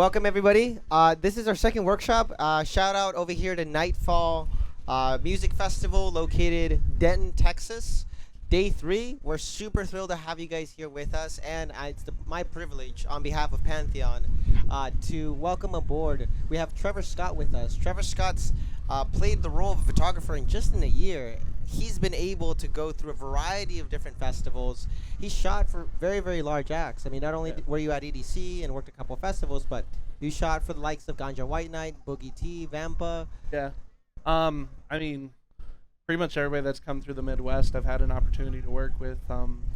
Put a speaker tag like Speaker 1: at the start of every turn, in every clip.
Speaker 1: Welcome everybody. This is our second workshop. Shout out over here to Nightfall Music Festival located Denton, Texas. Day 3. We're super thrilled to have you guys here with us, and my privilege on behalf of Pantheon to welcome aboard. We have Trevor Scott with us. Trevor Scott's played the role of a photographer in just in a year. He's been able to go through a variety of different festivals. He shot for very, very large acts. I mean, not only were you at EDC and worked a couple of festivals, but you shot for the likes of Ganja White Night, Boogie T, Vampa.
Speaker 2: Yeah. I mean, pretty much everybody that's come through the Midwest, I've had an opportunity to work with.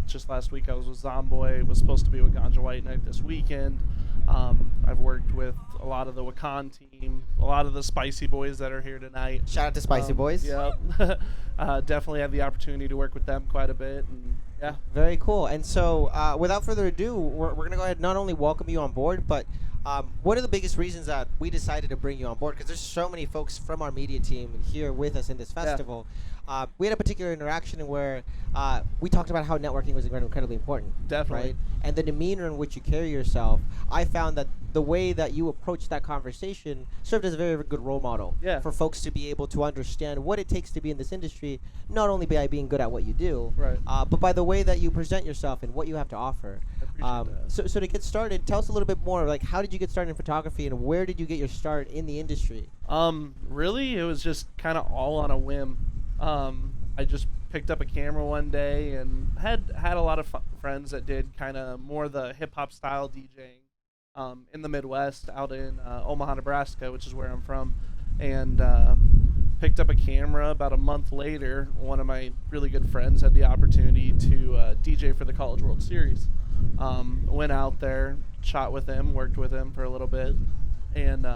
Speaker 2: Just last week I was with Zomboy, was supposed to be with Ganja White Night this weekend. I've worked with a lot of the Wakan team, a lot of the Spicy Boys that are here tonight.
Speaker 1: Shout out to Spicy Boys.
Speaker 2: Yep. Definitely had the opportunity to work with them quite a bit. And yeah.
Speaker 1: Very cool. And so without further ado, we're going to go ahead and not only welcome you on board, but one of the biggest reasons that we decided to bring you on board, because there's so many folks from our media team here with us in this festival. We had a particular interaction where we talked about how networking was incredibly important.
Speaker 2: Definitely.
Speaker 1: Right? And the demeanor in which you carry yourself, I found that the way that you approached that conversation served as a very, very good role model for folks to be able to understand what it takes to be in this industry, not only by being good at what you do, but by the way that you present yourself and what you have to offer. So to get started, tell us a little bit more, like, how did you get started in photography and where did you get your start in the industry?
Speaker 2: Really, it was just kind of all on a whim. I just picked up a camera one day and had a lot of friends that did kind of more the hip-hop style DJing in the Midwest, out in Omaha, Nebraska, which is where I'm from, and picked up a camera. About a month later, one of my really good friends had the opportunity to DJ for the College World Series. Went out there, shot with him, worked with him for a little bit, and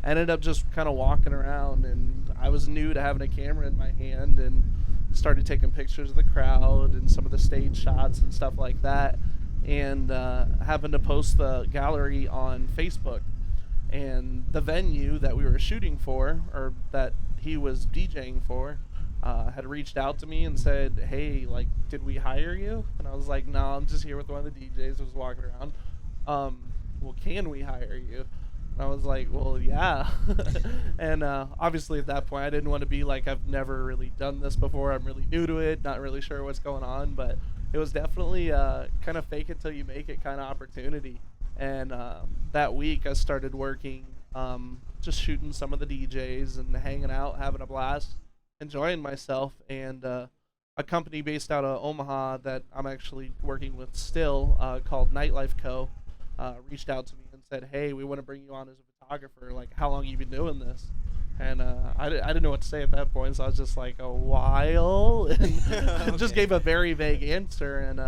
Speaker 2: ended up just kind of walking around, and I was new to having a camera in my hand and started taking pictures of the crowd and some of the stage shots and stuff like that, and happened to post the gallery on Facebook. And the venue that we were shooting for, or that he was DJing for, had reached out to me and said, hey, like, did we hire you? And I was like, no, I'm just here with one of the DJs who was walking around. Well, can we hire you? And I was like, well, yeah. And obviously at that point I didn't want to be like, I've never really done this before, I'm really new to it, not really sure what's going on, but it was definitely kind of fake it till you make it kind of opportunity. And that week I started working, just shooting some of the DJs and hanging out, having a blast, enjoying myself. And a company based out of Omaha that I'm actually working with still, called Nightlife Co., reached out to me and said, hey, we want to bring you on as a photographer. Like, how long have you been doing this? And I didn't know what to say at that point, so I was just like, a while, and just gave a very vague answer, and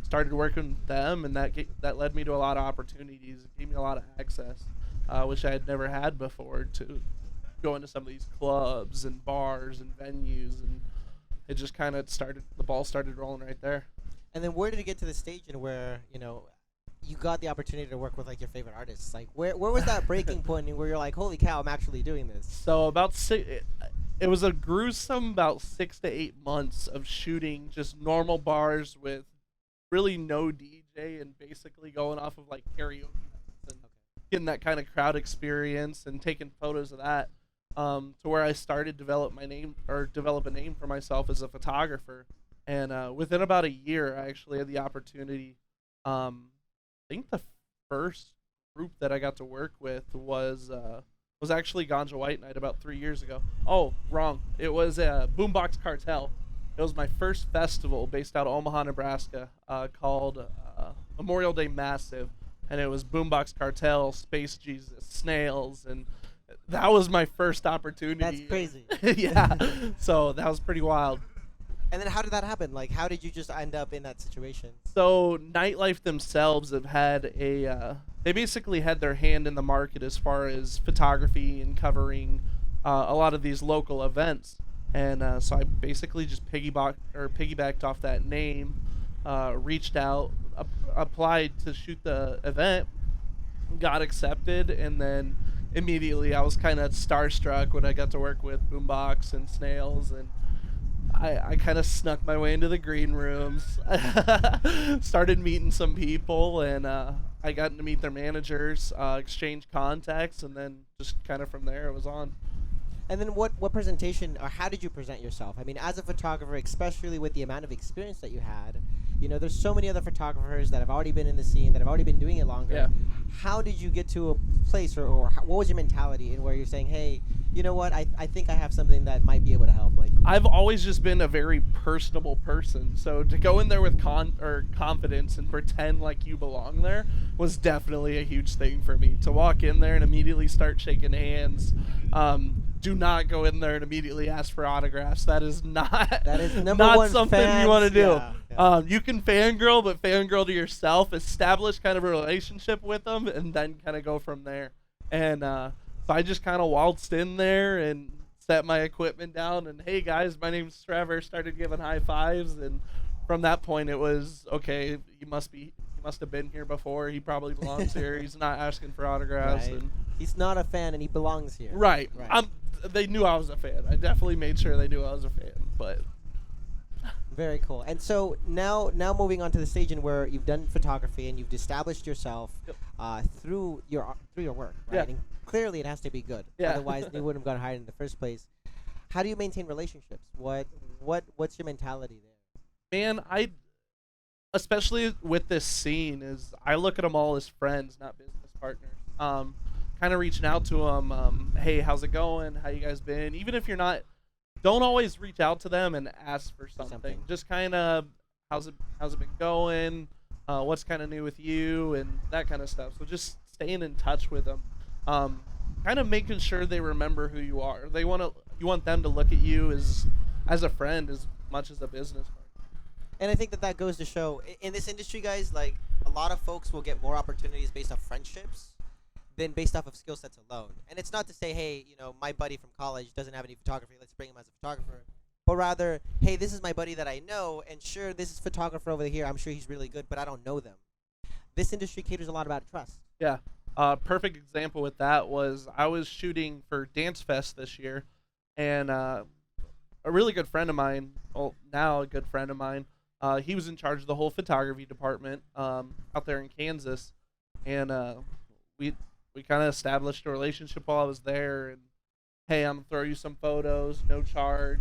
Speaker 2: started working with them, and that led me to a lot of opportunities. It gave me a lot of access, which I had never had before, to go into some of these clubs and bars and venues, and it just kind of the ball started rolling right there.
Speaker 1: And then where did it get to the stage and where, you know, you got the opportunity to work with like your favorite artists? Like, where was that breaking point where you're like, holy cow, I'm actually doing this?
Speaker 2: So it was a gruesome about 6 to 8 months of shooting just normal bars with really no DJ, and basically going off of like karaoke and getting that kind of crowd experience and taking photos of that, to where I started to develop a name for myself as a photographer. And within about a year, I actually had the opportunity. I think the first group that I got to work with was actually Ganja White Night about 3 years ago. Oh, wrong. It was Boombox Cartel. It was my first festival based out of Omaha, Nebraska, called Memorial Day Massive, and it was Boombox Cartel, Space Jesus, Snails, and that was my first opportunity.
Speaker 1: That's crazy.
Speaker 2: Yeah. So that was pretty wild.
Speaker 1: And then how did that happen? Like, how did you just end up in that situation?
Speaker 2: So Nightlife themselves have had they basically had their hand in the market as far as photography and covering a lot of these local events. And so I basically just piggybacked off that name, reached out, applied to shoot the event, got accepted, and then immediately I was kind of starstruck when I got to work with Boombox and Snails, and I kind of snuck my way into the green rooms, started meeting some people, and I got to meet their managers, exchange contacts, and then just kind of from there it was on.
Speaker 1: And then what presentation or how did you present yourself? I mean, as a photographer, especially with the amount of experience that you had, you know, there's so many other photographers that have already been in the scene, that have already been doing it longer.
Speaker 2: Yeah.
Speaker 1: How did you get to a place, or what was your mentality in where you're saying, hey, you know what, I think I have something that might be able to help? Like,
Speaker 2: I've always just been a very personable person, so to go in there with confidence and pretend like you belong there was definitely a huge thing for me. To walk in there and immediately start shaking hands. Do not go in there and immediately ask for autographs. That is not
Speaker 1: number
Speaker 2: not
Speaker 1: one
Speaker 2: something
Speaker 1: fans,
Speaker 2: you want to do.
Speaker 1: yeah.
Speaker 2: You can fangirl, but fangirl to yourself. Establish kind of a relationship with them, and then kind of go from there. And so I just kind of waltzed in there and set my equipment down, and hey guys, my name's Trevor. Started giving high fives, and from that point it was okay. He must have been here before. He probably belongs here. He's not asking for autographs.
Speaker 1: Right.
Speaker 2: And
Speaker 1: He's not a fan and he belongs here.
Speaker 2: right.
Speaker 1: Right.
Speaker 2: They knew I was a fan. I definitely made sure they knew I was a fan. But
Speaker 1: Very cool. And so now moving on to the stage in where you've done photography and you've established yourself through your work, right?
Speaker 2: Yeah.
Speaker 1: And clearly it has to be good.
Speaker 2: Yeah.
Speaker 1: Otherwise you wouldn't have gotten hired in the first place. How do you maintain relationships? What's your mentality there?
Speaker 2: man, especially with this scene, is I look at them all as friends, not business partners. Kind of reaching out to them. Hey, how's it going? How you guys been? Even if you're not, don't always reach out to them and ask for something. Just kind of, how's it been going? What's kind of new with you and that kind of stuff. So just staying in touch with them. Kind of making sure they remember who you are. You want them to look at you as a friend as much as a business partner.
Speaker 1: And I think that goes to show in this industry, guys, like a lot of folks will get more opportunities based off friendships than based off of skill sets alone. And it's not to say, hey, you know, my buddy from college doesn't have any photography, let's bring him as a photographer. But rather, hey, this is my buddy that I know, and sure, this is photographer over here. I'm sure he's really good, but I don't know them. This industry caters a lot about trust.
Speaker 2: Yeah. Perfect example with that was I was shooting for Dance Fest this year, and a really good friend of mine, well, now a good friend of mine, he was in charge of the whole photography department out there in Kansas, and we kind of established a relationship while I was there. And hey, I'm gonna throw you some photos, no charge.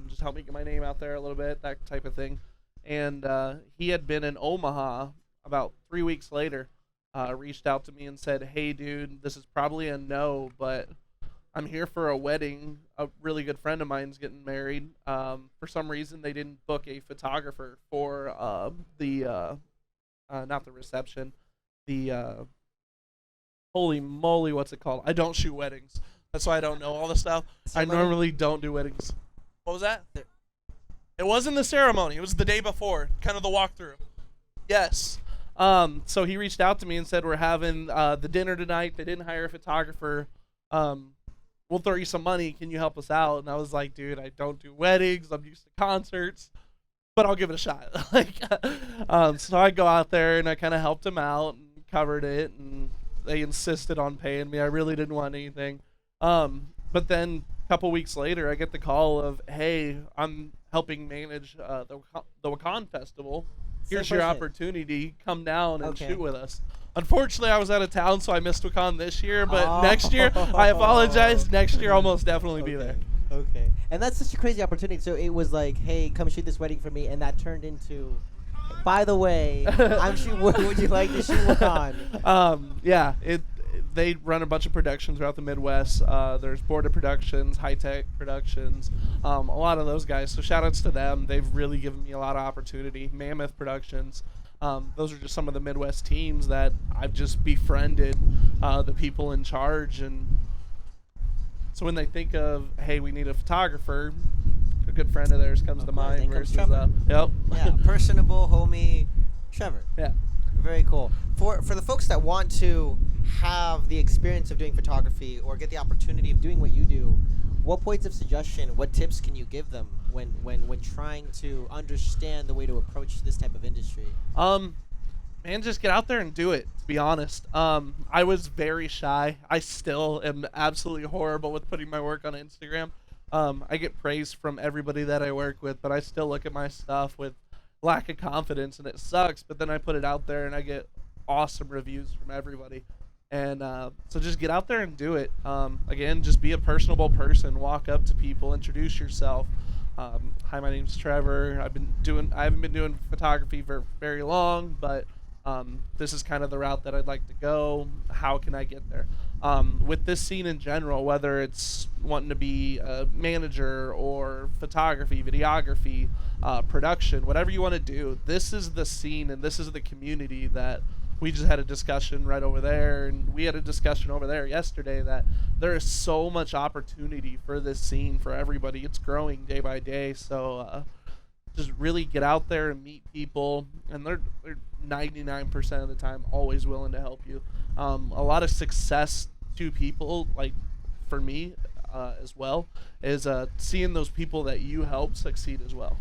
Speaker 2: Just help me get my name out there a little bit, that type of thing. And he had been in Omaha about 3 weeks later. Reached out to me and said, hey, dude, this is probably a no, but I'm here for a wedding. A really good friend of mine's getting married. For some reason, they didn't book a photographer for not the reception, the holy moly, what's it called? I don't shoot weddings. That's why I don't know all the stuff.
Speaker 1: Ceremony?
Speaker 2: I normally don't do weddings. What was that? It wasn't the ceremony. It was the day before, kind of the walkthrough. Yes. So he reached out to me and said, we're having the dinner tonight. They didn't hire a photographer. We'll throw you some money. Can you help us out? And I was like, dude, I don't do weddings. I'm used to concerts, but I'll give it a shot. So I go out there and I kind of helped him out and covered it, and they insisted on paying me. I really didn't want anything. But then a couple weeks later, I get the call of, hey, I'm helping manage the Wakan Festival. Here's your opportunity. Come down and shoot with us. Unfortunately, I was out of town, so I missed Wakan this year. But next year, I apologize. Next year, I'll most definitely be there.
Speaker 1: Okay. And that's such a crazy opportunity. So it was like, hey, come shoot this wedding for me. And that turned into, by the way, I'm sure, would you like to shoot Wakan?
Speaker 2: Yeah. They run a bunch of productions throughout the Midwest. There's Border Productions, High Tech Productions, a lot of those guys. So shout outs to them. They've really given me a lot of opportunity. Mammoth Productions. Those are just some of the Midwest teams that I've just befriended the people in charge. And so when they think of, hey, we need a photographer, a good friend of theirs comes to mind versus,
Speaker 1: Trevor.
Speaker 2: Yep.
Speaker 1: Yeah, personable, homie, Trevor.
Speaker 2: Yeah.
Speaker 1: Very cool. For the folks that want to have the experience of doing photography or get the opportunity of doing what you do, what points of suggestion, what tips can you give them when trying to understand the way to approach this type of industry?
Speaker 2: Man, just get out there and do it, to be honest. I was very shy. I still am absolutely horrible with putting my work on Instagram. I get praise from everybody that I work with, but I still look at my stuff with lack of confidence, and it sucks. But then I put it out there and I get awesome reviews from everybody. And so just get out there and do it. Again, just be a personable person. Walk up to people, introduce yourself. Hi, my name's Trevor. I haven't been doing photography for very long, but this is kind of the route that I'd like to go. How can I get there? With this scene in general, whether it's wanting to be a manager or photography, videography, production, whatever you want to do, this is the scene and this is the community that we just had a discussion right over there, and we had a discussion over there yesterday that there is so much opportunity for this scene for everybody. It's growing day by day, so just really get out there and meet people, and they're 99% of the time always willing to help you. A lot of success to people, like for me as well, is seeing those people that you help succeed as well.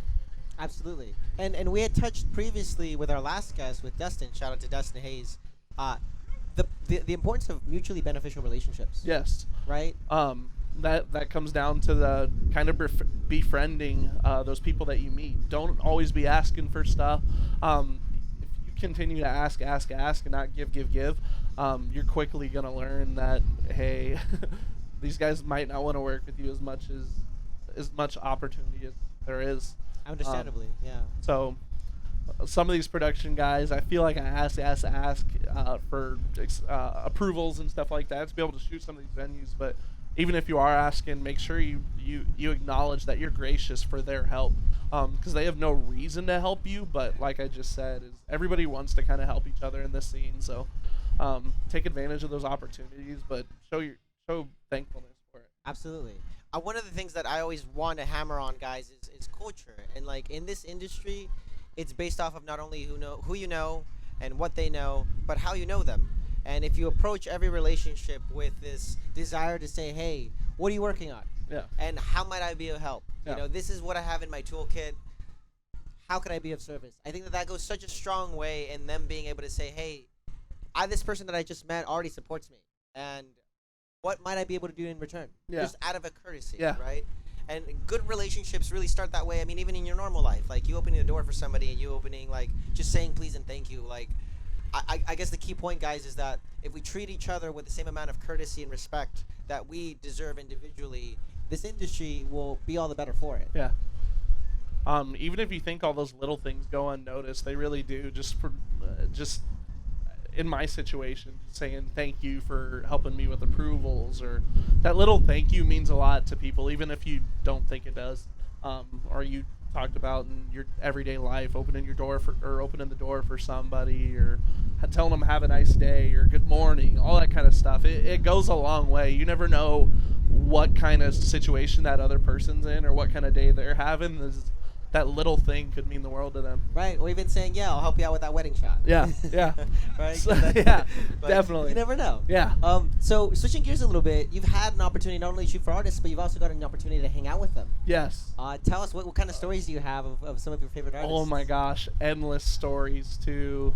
Speaker 1: Absolutely. And we had touched previously with our last guest, with Dustin. Shout out to Dustin Hayes. The importance of mutually beneficial relationships.
Speaker 2: Yes.
Speaker 1: Right.
Speaker 2: That comes down to the kind of befriending those people that you meet. Don't always be asking for stuff. If you continue to ask, and not give, you're quickly gonna learn that, hey, these guys might not want to work with you as much opportunity as there is.
Speaker 1: Understandably, yeah.
Speaker 2: So some of these production guys, I feel like I ask for approvals and stuff like that to be able to shoot some of these venues. But even if you are asking, make sure you acknowledge that you're gracious for their help, because they have no reason to help you. But like I just said, is everybody wants to kind of help each other in this scene. So take advantage of those opportunities, but show thankfulness for it.
Speaker 1: Absolutely. One of the things that I always want to hammer on, guys, is culture. And like in this industry, it's based off of not only who you know and what they know, but how you know them. And if you approach every relationship with this desire to say, hey, what are you working on?
Speaker 2: Yeah.
Speaker 1: And how might I be of help?
Speaker 2: Yeah.
Speaker 1: You know, this is what I have in my toolkit. How can I be of service? I think that goes such a strong way in them being able to say, hey, this person that I just met already supports me. And what might I be able to do in return?
Speaker 2: Yeah.
Speaker 1: Just out of a courtesy,
Speaker 2: Yeah.
Speaker 1: right? And good relationships really start that way. I mean, even in your normal life, like you opening the door for somebody and you opening, like, just saying please and thank you. Like, I guess the key point, guys, is that if we treat each other with the same amount of courtesy and respect that we deserve individually, this industry will be all the better for it.
Speaker 2: Yeah. Even if you think all those little things go unnoticed, they really do. Just in my situation, saying thank you for helping me with approvals, or that little thank you means a lot to people, even if you don't think it does. Or you talked about in your everyday life, opening the door for somebody, or telling them have a nice day or good morning, all that kind of stuff. It goes a long way. You never know what kind of situation that other person's in or what kind of day they're having. That little thing could mean the world to them.
Speaker 1: Right, or even saying, yeah, I'll help you out with that wedding shot.
Speaker 2: Yeah, yeah.
Speaker 1: Right?
Speaker 2: So, yeah, definitely.
Speaker 1: You never know.
Speaker 2: Yeah.
Speaker 1: So switching gears a little bit, you've had an opportunity not only to shoot for artists, but you've also got an opportunity to hang out with them.
Speaker 2: Yes.
Speaker 1: Tell us what kind of stories do you have of some of your favorite artists?
Speaker 2: Oh my gosh, endless stories too.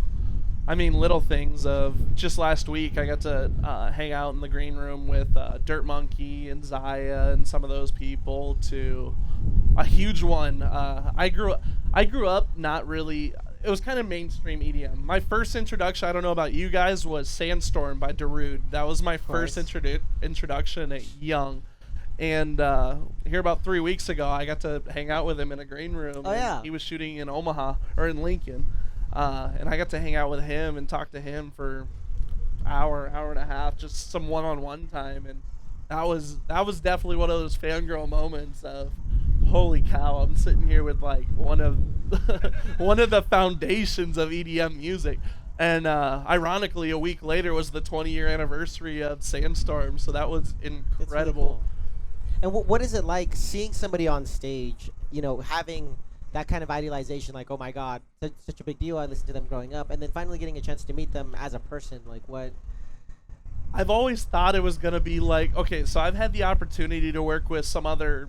Speaker 2: I mean, little things of just last week I got to hang out in the green room with Dirt Monkey and Zaya and some of those people, to a huge one. I grew up not really. It was kind of mainstream EDM. My first introduction, I don't know about you guys, was Sandstorm by Darude. That was my first introduction at Young. And here about 3 weeks ago, I got to hang out with him in a green room.
Speaker 1: Oh, yeah.
Speaker 2: He was shooting in Omaha, or in Lincoln. And I got to hang out with him and talk to him for hour and a half, just some one-on-one time. And that was definitely one of those fangirl moments of, holy cow, I'm sitting here with like one of the foundations of EDM music. And ironically, a week later was the 20-year anniversary of Sandstorm, so that was incredible.
Speaker 1: Really cool. And what is it like seeing somebody on stage, you know, having that kind of idealization, like, oh my God, such a big deal, I listened to them growing up, and then finally getting a chance to meet them as a person, like what?
Speaker 2: I've always thought it was going to be like, okay, so I've had the opportunity to work with some other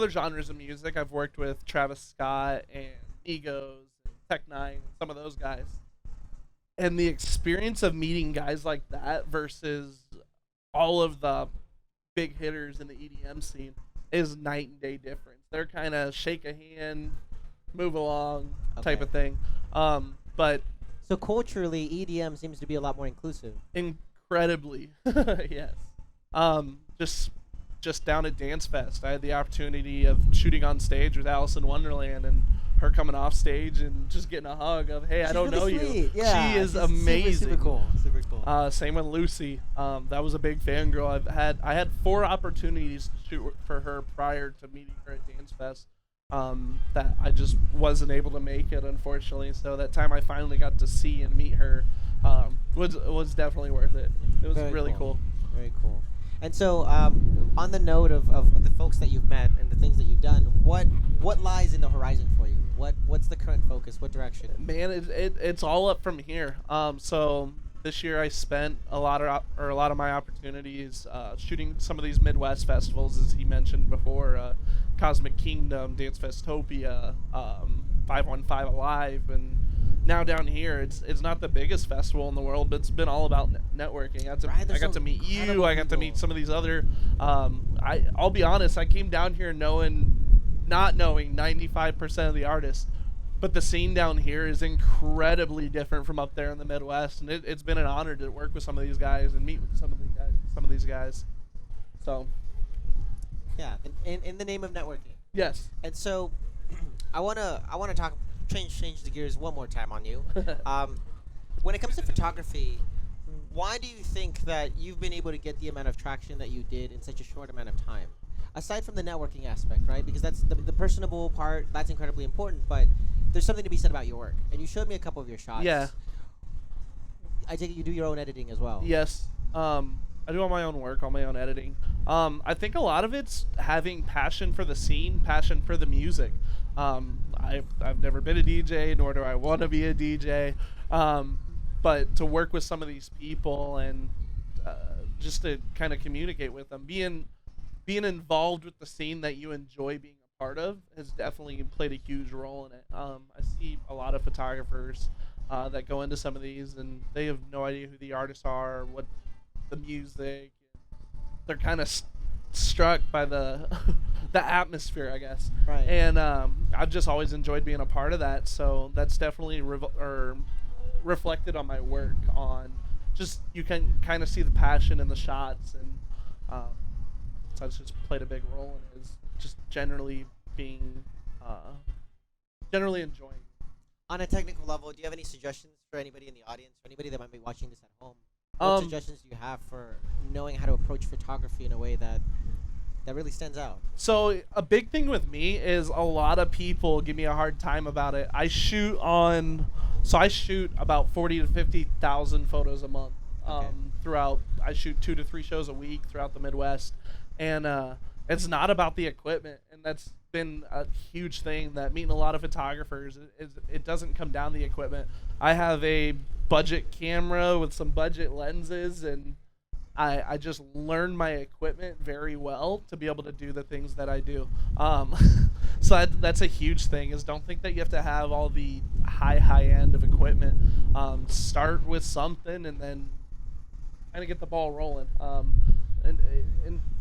Speaker 2: genres of music. I've worked with Travis Scott and Egos, and Tech Nine, some of those guys. And the experience of meeting guys like that versus all of the big hitters in the EDM scene is night and day difference. They're kind of shake a hand, move along type of thing. But
Speaker 1: So culturally, EDM seems to be a lot more inclusive.
Speaker 2: Incredibly, yes. Just down at Dance Fest, I had the opportunity of shooting on stage with Alice in Wonderland and her coming off stage and just getting a hug of, hey, I don't
Speaker 1: really
Speaker 2: know
Speaker 1: sweet.
Speaker 2: you.
Speaker 1: Yeah,
Speaker 2: she is
Speaker 1: she's
Speaker 2: amazing.
Speaker 1: Super cool. Super cool.
Speaker 2: Same with Lucy. That was a big fangirl. I had 4 opportunities to shoot for her prior to meeting her at Dance Fest. That I just wasn't able to make it, unfortunately. So that time I finally got to see and meet her was definitely worth it. It was really cool.
Speaker 1: Very cool. And so, on the note of the folks that you've met and the things that you've done, what lies in the horizon for you? What's the current focus? What direction?
Speaker 2: Man, it's all up from here. So this year I spent a lot of my opportunities shooting some of these Midwest festivals, as he mentioned before, Cosmic Kingdom, Dance Festopia, 515 Alive, and now down here it's not the biggest festival in the world, but it's been all about networking. I got to meet you. I got to meet some of these other. I'll be honest. I came down here not knowing 95% of the artists, but the scene down here is incredibly different from up there in the Midwest, and it's been an honor to work with some of these guys and meet with some of these guys. So,
Speaker 1: yeah, in the name of networking.
Speaker 2: Yes.
Speaker 1: And so, I wanna talk change the gears one more time on you. When it comes to photography, why do you think that you've been able to get the amount of traction that you did in such a short amount of time? Aside from the networking aspect, right? Because that's the personable part. That's incredibly important. But there's something to be said about your work. And you showed me a couple of your shots.
Speaker 2: Yeah.
Speaker 1: I take it you do your own editing as well.
Speaker 2: Yes. I do all my own work, all my own editing. I think a lot of it's having passion for the scene, passion for the music. I've never been a DJ, nor do I want to be a DJ. But to work with some of these people and just to kind of communicate with them, being involved with the scene that you enjoy being a part of has definitely played a huge role in it. I see a lot of photographers that go into some of these and they have no idea who the artists are, what the music. They're kind of struck by the the atmosphere, I guess.
Speaker 1: Right.
Speaker 2: And I've just always enjoyed being a part of that. So that's definitely reflected on my work. On just you can kind of see the passion in the shots, and so it's just played a big role in it. Is just generally being generally enjoying.
Speaker 1: On a technical level, do you have any suggestions for anybody in the audience, or anybody that might be watching this at home? What suggestions do you have for knowing how to approach photography in a way that really stands out?
Speaker 2: So a big thing with me is a lot of people give me a hard time about it. I shoot about 40 to 50,000 photos a month.
Speaker 1: Okay.
Speaker 2: Throughout, I shoot 2 to 3 shows a week throughout the Midwest, and it's not about the equipment, and that's been a huge thing that meeting a lot of photographers it doesn't come down to the equipment. I have a budget camera with some budget lenses, and I just learned my equipment very well to be able to do the things that I do. So that's a huge thing, is don't think that you have to have all the high end of equipment. Start with something and then kind of get the ball rolling. And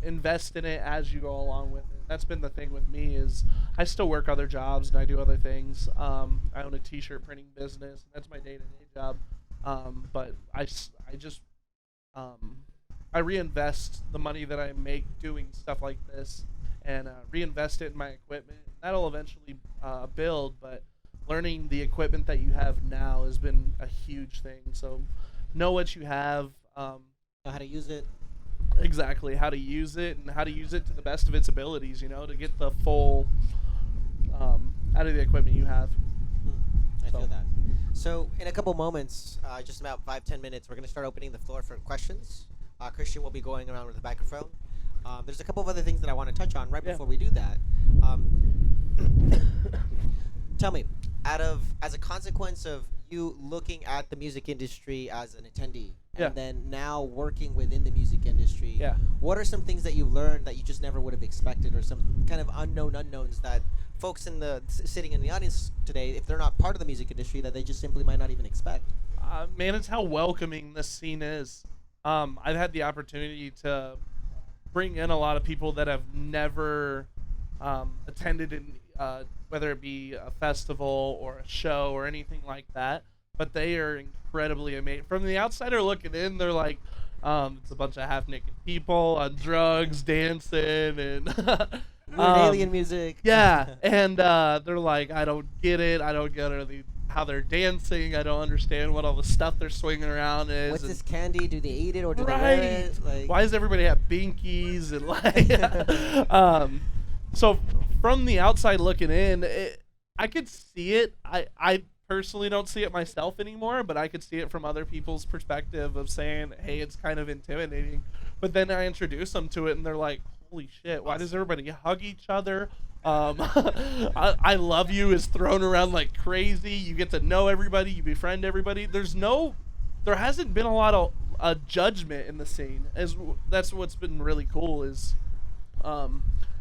Speaker 2: invest in it as you go along with it. That's been the thing with me, is I still work other jobs and I do other things. I own a t-shirt printing business. That's my day-to-day job. But I reinvest the money that I make doing stuff like this, and reinvest it in my equipment. That'll eventually build, but learning the equipment that you have now has been a huge thing. So know what you have.
Speaker 1: Know how to use it.
Speaker 2: Exactly, how to use it, and how to use it to the best of its abilities, to get the full out of the equipment you have.
Speaker 1: I feel that. So in a couple moments, just about 5-10 minutes, we're going to start opening the floor for questions. Christian will be going around with the microphone. There's a couple of other things that I want to touch on before we do that. Tell me, as a consequence of you looking at the music industry as an attendee, and then now working within the music industry, what are some things that you've learned that you just never would have expected, or some kind of unknowns that folks sitting in the audience today, if they're not part of the music industry, that they just simply might not even expect?
Speaker 2: Man, it's how welcoming this scene is. I've had the opportunity to bring in a lot of people that have never attended whether it be a festival or a show or anything like that. but they are incredibly amazing. From the outsider looking in, they're like, it's a bunch of half-naked people on drugs, dancing, and
Speaker 1: Weird alien music.
Speaker 2: yeah, and they're like, I don't get it. I don't get how they're dancing. I don't understand what all the stuff they're swinging around is.
Speaker 1: What's this candy? Do they eat it or do
Speaker 2: right?
Speaker 1: they wear it? Like,
Speaker 2: why does everybody have binkies and like? So from the outside looking in, I could see it. I personally don't see it myself anymore, but I could see it from other people's perspective of saying, hey, it's kind of intimidating. But then I introduce them to it, and they're like, holy shit, why does everybody hug each other? I love you is thrown around like crazy. You get to know everybody, you befriend everybody. There hasn't been a lot of judgment in the scene. That's what's been really cool is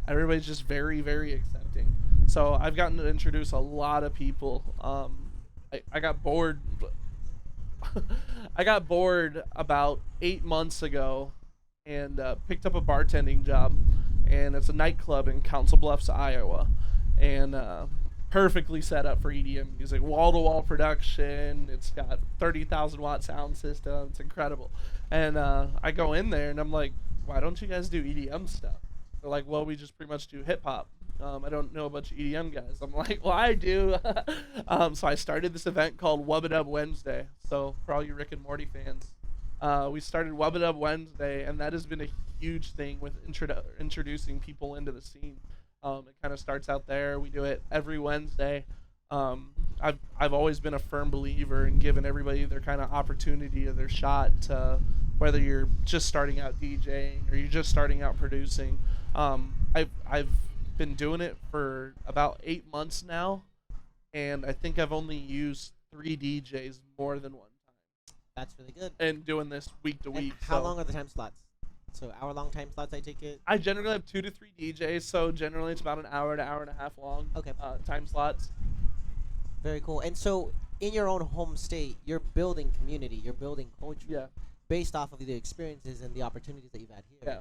Speaker 2: everybody's just very, very accepting. So I've gotten to introduce a lot of people. I got bored. I got bored about 8 months ago, and picked up a bartending job, and it's a nightclub in Council Bluffs, Iowa, and perfectly set up for EDM music, wall-to-wall production. It's got 30,000 watt sound system. It's incredible. And I go in there and I'm like, why don't you guys do EDM stuff? They're like, well, we just pretty much do hip hop. I don't know a bunch of EDM guys. I'm like, well, I do. So I started this event called Wubba Dub Wednesday. So for all you Rick and Morty fans, we started Wubba Dub Wednesday, and that has been a huge thing with introducing people into the scene. It kind of starts out there. We do it every Wednesday. I've always been a firm believer in giving everybody their kind of opportunity or their shot to, whether you're just starting out DJing or you're just starting out producing. I've been doing it for about 8 months now, and I think I've only used 3 DJs more than one time.
Speaker 1: That's really good.
Speaker 2: And doing this week to week.
Speaker 1: How long are the time slots? So hour-long time slots, I take it?
Speaker 2: I generally have 2 to 3 DJs, so generally it's about an hour to hour and a half long.
Speaker 1: Okay.
Speaker 2: Time slots.
Speaker 1: Very cool. And so in your own home state, you're building community, you're building culture.
Speaker 2: Yeah.
Speaker 1: Based off of the experiences and the opportunities that you've had here.
Speaker 2: Yeah.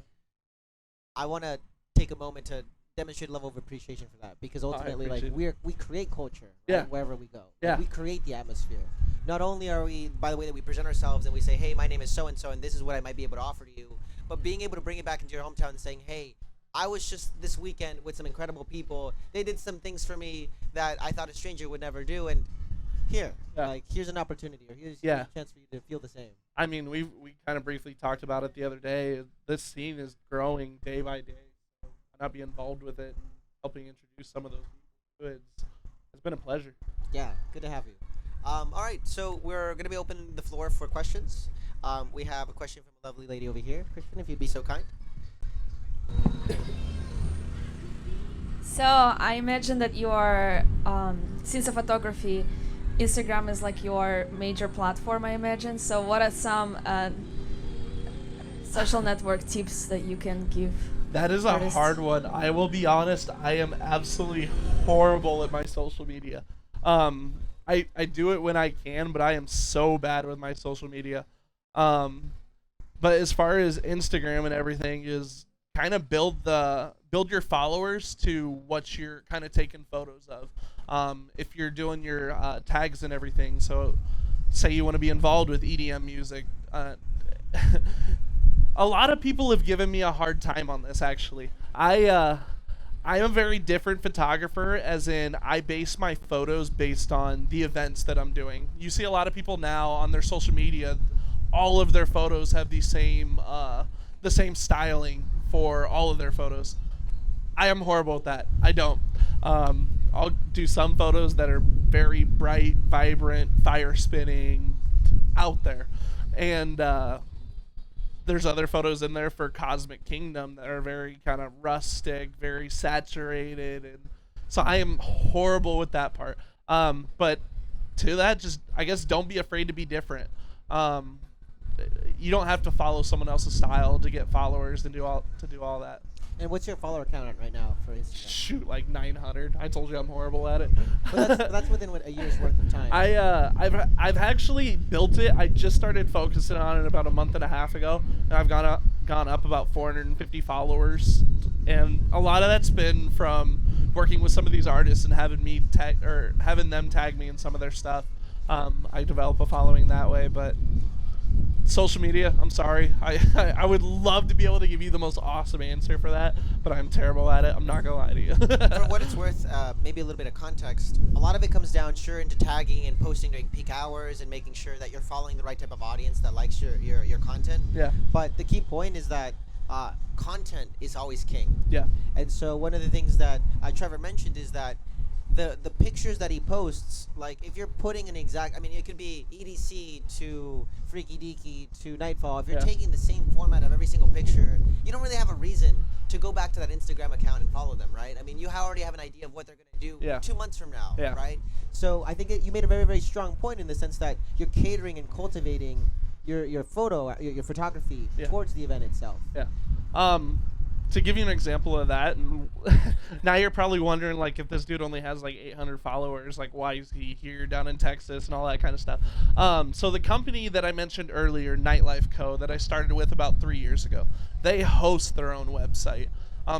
Speaker 1: I want to take a moment to demonstrate a level of appreciation for that, because ultimately, like, we create culture,
Speaker 2: yeah,
Speaker 1: right, wherever we go.
Speaker 2: Yeah.
Speaker 1: Like, we create the atmosphere. Not only are we, by the way that we present ourselves and we say, hey, my name is so and so, and this is what I might be able to offer to you, but being able to bring it back into your hometown and saying, hey, I was just this weekend with some incredible people. They did some things for me that I thought a stranger would never do, and here, like, here's an opportunity, or here's a chance for you to feel the same. I
Speaker 2: mean, we kind of briefly talked about it the other day. This scene is growing day by day. So I'll not be involved with it and helping introduce some of those goods. It's been a pleasure.
Speaker 1: Yeah, good to have you. All right, so we're going to be opening the floor for questions. We have a question from a lovely lady over here. Kristen, if you'd be so kind.
Speaker 3: So I imagine that your, since of photography, Instagram is like your major platform, I imagine. So what are some social network tips that you can give?
Speaker 2: That is a hard one. I will be honest, I am absolutely horrible at my social media. I do it when I can, but I am so bad with my social media. But as far as Instagram and everything is, kind of build your followers to what you're kind of taking photos of. If you're doing your tags and everything, so say you want to be involved with EDM music, a lot of people have given me a hard time on this, actually. I am a very different photographer, as in I base my photos based on the events that I'm doing. You see a lot of people now on their social media, all of their photos have the same styling for all of their photos. I am horrible at that. I don't. I'll do some photos that are very bright, vibrant, fire spinning, out there. And there's other photos in there for Cosmic Kingdom that are very kind of rustic, very saturated. And so I am horrible with that part. But to that, just, I guess, don't be afraid to be different. You don't have to follow someone else's style to get followers and do all that.
Speaker 1: And what's your follower count right now for Instagram?
Speaker 2: Shoot, like 900. I told you I'm horrible at it.
Speaker 1: But that's within a year's worth of time.
Speaker 2: I've actually built it. I just started focusing on it about a month and a half ago, and I've gone up about 450 followers, and a lot of that's been from working with some of these artists and having them tag me in some of their stuff. I develop a following that way, but social media, I'm sorry. I would love to be able to give you the most awesome answer for that, but I'm terrible at it. I'm not gonna lie to you.
Speaker 1: For what it's worth, maybe a little bit of context. A lot of it comes down, sure, into tagging and posting during peak hours and making sure that you're following the right type of audience that likes your content.
Speaker 2: Yeah.
Speaker 1: But the key point is that content is always king.
Speaker 2: Yeah.
Speaker 1: And so one of the things that Trevor mentioned is that the pictures that he posts, like if you're putting an exact, I mean, it could be EDC to Freaky Deaky to Nightfall. If you're
Speaker 2: Yeah.
Speaker 1: taking the same format of every single picture, you don't really have a reason to go back to that Instagram account and follow them, right? I mean, you already have an idea of what they're going to do
Speaker 2: Yeah.
Speaker 1: 2 months from now,
Speaker 2: Yeah.
Speaker 1: right? So I think you made a very, very strong point in the sense that you're catering and cultivating your photo, your photography
Speaker 2: Yeah.
Speaker 1: towards the event itself.
Speaker 2: Yeah. To give you an example of that, and now you're probably wondering, like, if this dude only has like 800 followers, like, why is he here down in Texas and all that kind of stuff. So the company that I mentioned earlier, Nightlife Co., that I started with about 3 years ago, they host their own website.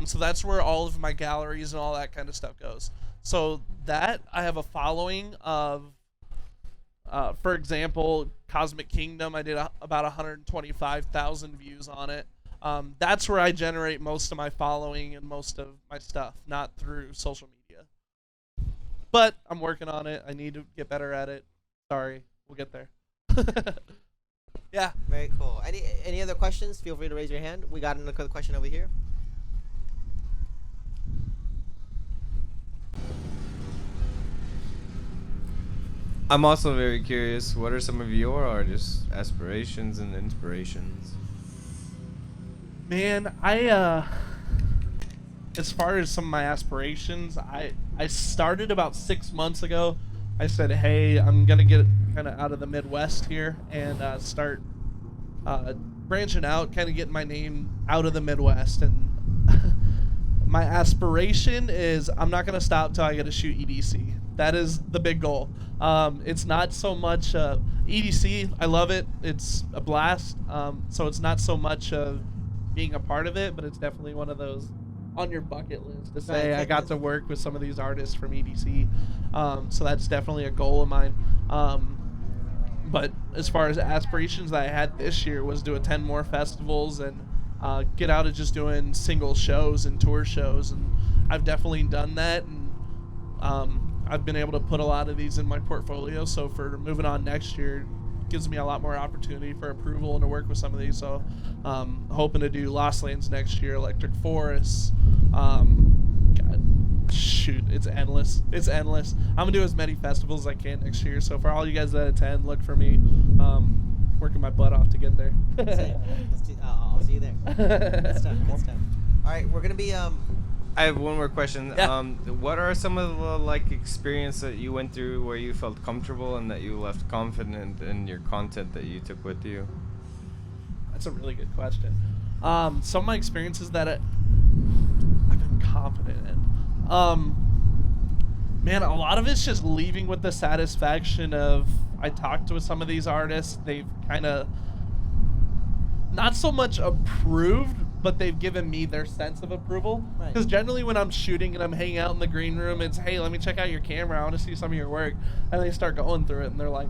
Speaker 2: So that's where all of my galleries and all that kind of stuff goes. So that I have a following of, for example, Cosmic Kingdom. I did about 125,000 views on it. That's where I generate most of my following and most of my stuff, not through social media. But I'm working on it. I need to get better at it. Sorry, we'll get there. Yeah.
Speaker 1: Very cool. Any other questions? Feel free to raise your hand. We got another question over here.
Speaker 4: I'm also very curious, what are some of your artists' aspirations and inspirations?
Speaker 2: Man, as far as some of my aspirations, I started about 6 months ago. I said, hey, I'm gonna get kind of out of the Midwest here and start branching out, kind of getting my name out of the Midwest. And my aspiration is I'm not gonna stop till I get to shoot EDC. That is the big goal. It's not so much EDC. I love it. It's a blast. So it's not so much of being a part of it, but it's definitely one of those on your bucket list to say I got to work with some of these artists from EDC. So that's definitely a goal of mine. But as far as aspirations that I had this year was to attend more festivals and get out of just doing single shows and tour shows. And I've definitely done that. And I've been able to put a lot of these in my portfolio. So for moving on next year, gives me a lot more opportunity for approval and to work with some of these. So hoping to do Lost Lands next year, Electric Forest. God, shoot, it's endless. It's endless. I'm gonna do as many festivals as I can next year. So for all you guys that attend, look for me. Working my butt off to get there.
Speaker 1: I'll see you there. Good stuff. Good stuff. All right, we're gonna be
Speaker 4: I have one more question.
Speaker 2: Yeah.
Speaker 4: What are some of the like experience that you went through where you felt comfortable and that you left confident in your content that you took with you?
Speaker 2: That's a really good question. Some of my experiences that I've been confident in. Man, a lot of it's just leaving with the satisfaction of I talked with some of these artists. They've kind of not so much approved, but they've given me their sense of approval.
Speaker 1: Right.
Speaker 2: Because generally when I'm shooting and I'm hanging out in the green room, it's, hey, let me check out your camera. I want to see some of your work. And they start going through it and they're like,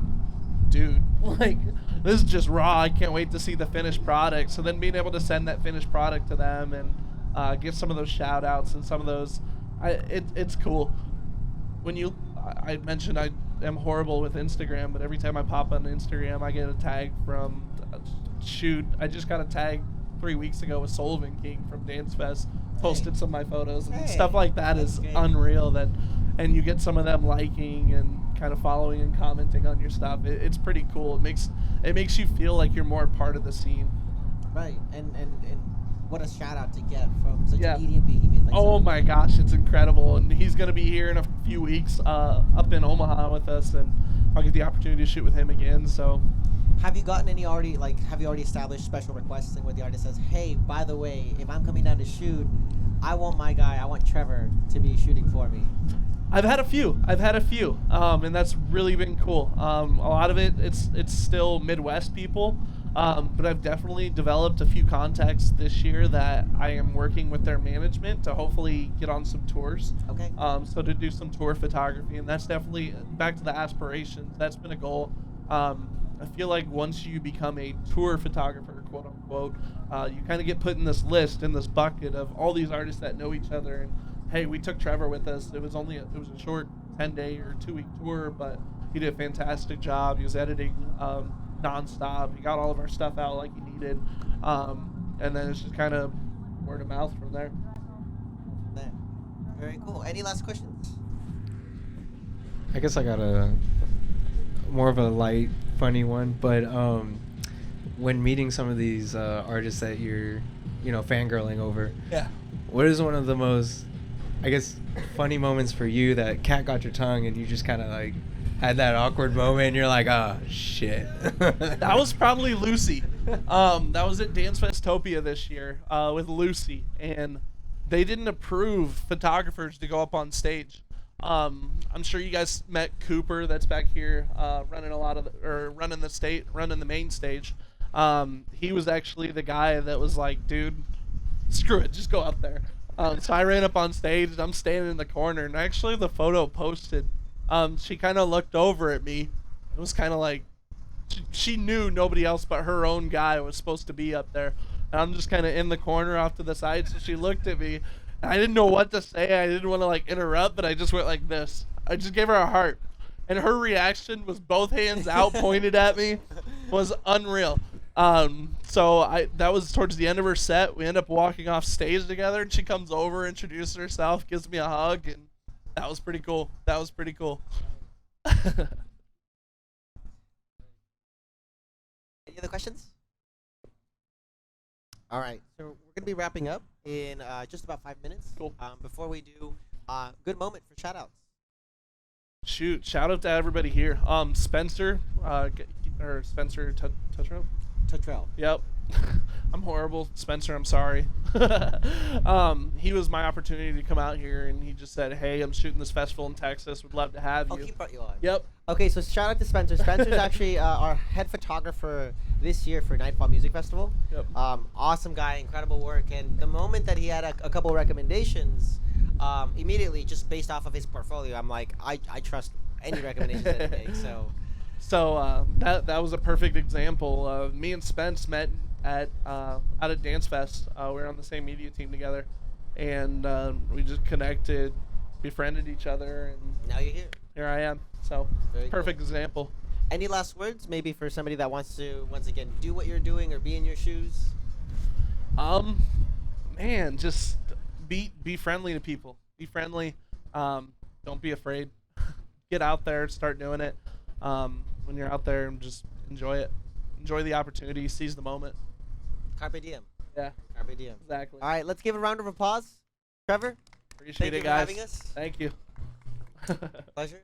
Speaker 2: dude, like, this is just raw. I can't wait to see the finished product. So then being able to send that finished product to them and give some of those shout outs and some of those, it's cool. When I mentioned I am horrible with Instagram, but every time I pop on Instagram, I get a tag from, shoot, I just got a tag 3 weeks ago with Sullivan King from Dance Fest, posted some of my photos and stuff like that is unreal. And you get some of them liking and kind of following and commenting on your stuff. It's pretty cool. It makes you feel like you're more part of the scene.
Speaker 1: right, and what a shout out to get from such
Speaker 2: Yeah.
Speaker 1: an EDM behemoth. Like
Speaker 2: Oh
Speaker 1: Sullivan.
Speaker 2: my gosh, it's incredible. And he's going to be here in a few weeks up in Omaha with us, and I'll get the opportunity to shoot with him again. So
Speaker 1: Have you gotten any already, like, have you already established special requests where the artist says, hey, by the way, if I'm coming down to shoot, I want Trevor to be shooting for me?
Speaker 2: I've had a few, and that's really been cool. A lot of it's still Midwest people. But I've definitely developed a few contacts this year that I am working with their management to hopefully get on some tours.
Speaker 1: Okay.
Speaker 2: So to do some tour photography, and that's definitely back to the aspirations. That's been a goal. I feel like once you become a tour photographer, quote unquote, you kind of get put in this list, in this bucket of all these artists that know each other. And hey, we took Trevor with us. It was a short 10-day or 2-week tour, but he did a fantastic job. He was editing nonstop. He got all of our stuff out like he needed, and then it's just kind of word of mouth from there.
Speaker 1: There. Very cool. Any last questions?
Speaker 5: I guess I got a more of a light, funny one, but when meeting some of these artists that you're, fangirling over,
Speaker 2: Yeah.
Speaker 5: what is one of the most, I guess, funny moments for you that cat got your tongue and you just kind of like had that awkward moment and you're like, oh shit.
Speaker 2: That was probably Lucy. That was at Dance Festopia this year with Lucy, and they didn't approve photographers to go up on stage. I'm sure you guys met Cooper, that's back here, running the main stage. He was actually the guy that was like, dude, screw it, just go out there. So I ran up on stage and I'm standing in the corner, and actually the photo posted, she kind of looked over at me. It was kind of like she knew nobody else but her own guy was supposed to be up there, and I'm just kind of in the corner off to the side. So she looked at me, and I didn't know what to say. I didn't want to like interrupt, but I just went like this. I just gave her a heart, and her reaction was both hands out pointed at me, was unreal. So that was towards the end of her set. We end up walking off stage together, and she comes over, introduces herself, gives me a hug, and that was pretty cool.
Speaker 1: Any other questions? All right, so we're gonna be wrapping up in just about 5 minutes.
Speaker 2: Cool.
Speaker 1: Before we do, good moment for shout outs.
Speaker 2: Shoot, shout out to everybody here. Spencer, Spencer Tutro.
Speaker 1: Tutrell.
Speaker 2: Yep. I'm horrible, Spencer. I'm sorry. He was my opportunity to come out here, and he just said, "Hey, I'm shooting this festival in Texas. Would love to have you."
Speaker 1: He brought you on.
Speaker 2: Yep.
Speaker 1: Okay, so shout out to Spencer. Spencer's actually our head photographer this year for Nightfall Music Festival.
Speaker 2: Yep.
Speaker 1: Awesome guy, incredible work. And the moment that he had a couple recommendations, immediately just based off of his portfolio, I'm like, I trust any recommendations that he makes.
Speaker 2: So that was a perfect example of me and Spence met out at Dance Fest. We were on the same media team together, and we just connected, befriended each other, and
Speaker 1: now you're here.
Speaker 2: Here I am. So
Speaker 1: Very
Speaker 2: perfect
Speaker 1: cool.
Speaker 2: example.
Speaker 1: Any last words, maybe for somebody that wants to once again do what you're doing or be in your shoes?
Speaker 2: Man, just be friendly to people. Be friendly. Don't be afraid. Get out there, start doing it. When you're out there, and just enjoy it. Enjoy the opportunity. Seize the moment.
Speaker 1: Carpe diem.
Speaker 2: Yeah.
Speaker 1: Carpe diem.
Speaker 2: Exactly.
Speaker 1: All right, let's give a round of applause. Trevor,
Speaker 2: Appreciate
Speaker 1: thank
Speaker 2: it,
Speaker 1: you for
Speaker 2: guys.
Speaker 1: having us.
Speaker 2: Thank you.
Speaker 1: Pleasure.